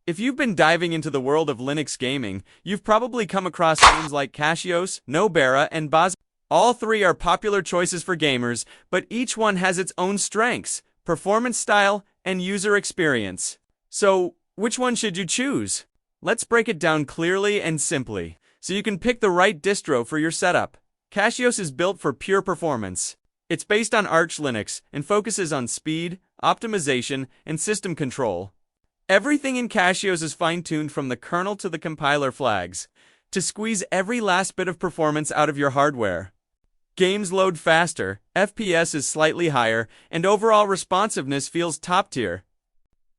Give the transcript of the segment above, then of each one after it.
If you've been diving into the world of Linux gaming, you've probably come across names like CachyOS, Nobara, and Bazzite. All three are popular choices for gamers, but each one has its own strengths, performance style, and user experience. So, which one should you choose? Let's break it down clearly and simply, so you can pick the right distro for your setup. CachyOS is built for pure performance. It's based on Arch Linux and focuses on speed, optimization, and system control. Everything in CachyOS is fine-tuned from the kernel to the compiler flags, to squeeze every last bit of performance out of your hardware. Games load faster, FPS is slightly higher, and overall responsiveness feels top-tier.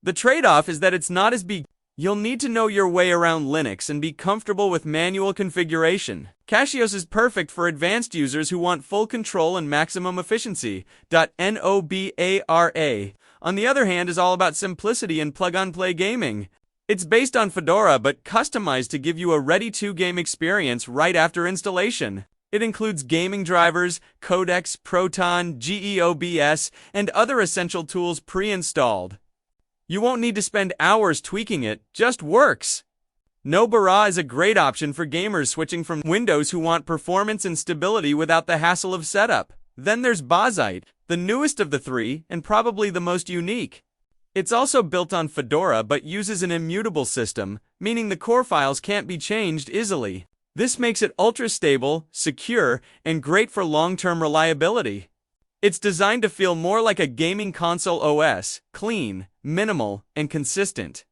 The trade-off is that it's not as big. You'll need to know your way around Linux and be comfortable with manual configuration. CachyOS is perfect for advanced users who want full control and maximum efficiency. Nobara, on the other hand, is all about simplicity and plug-and-play gaming. It's based on Fedora but customized to give you a ready-to-game experience right after installation. It includes gaming drivers, codecs, Proton, GeoBS, and other essential tools pre-installed. You won't need to spend hours tweaking it, just works. Nobara is a great option for gamers switching from Windows who want performance and stability without the hassle of setup. Then there's Bazzite, the newest of the three and probably the most unique. It's also built on Fedora but uses an immutable system, meaning the core files can't be changed easily. This makes it ultra-stable, secure, and great for long-term reliability. It's designed to feel more like a gaming console OS, clean, minimal, and consistent.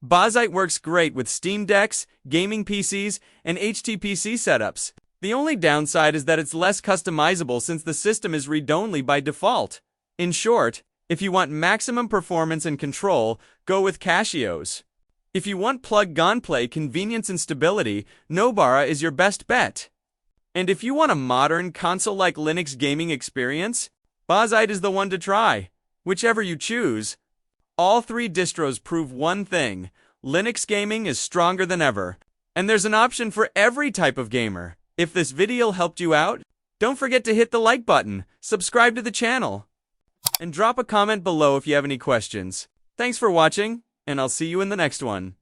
Bazzite works great with Steam Decks, gaming PCs, and HTPC setups. The only downside is that it's less customizable since the system is read-only by default. In short, if you want maximum performance and control, go with CachyOS. If you want plug-and-play convenience and stability, Nobara is your best bet. And if you want a modern, console-like Linux gaming experience, Bazzite is the one to try. Whichever you choose, all three distros prove one thing: Linux gaming is stronger than ever. And there's an option for every type of gamer. If this video helped you out, don't forget to hit the like button, subscribe to the channel, and drop a comment below if you have any questions. Thanks for watching, and I'll see you in the next one.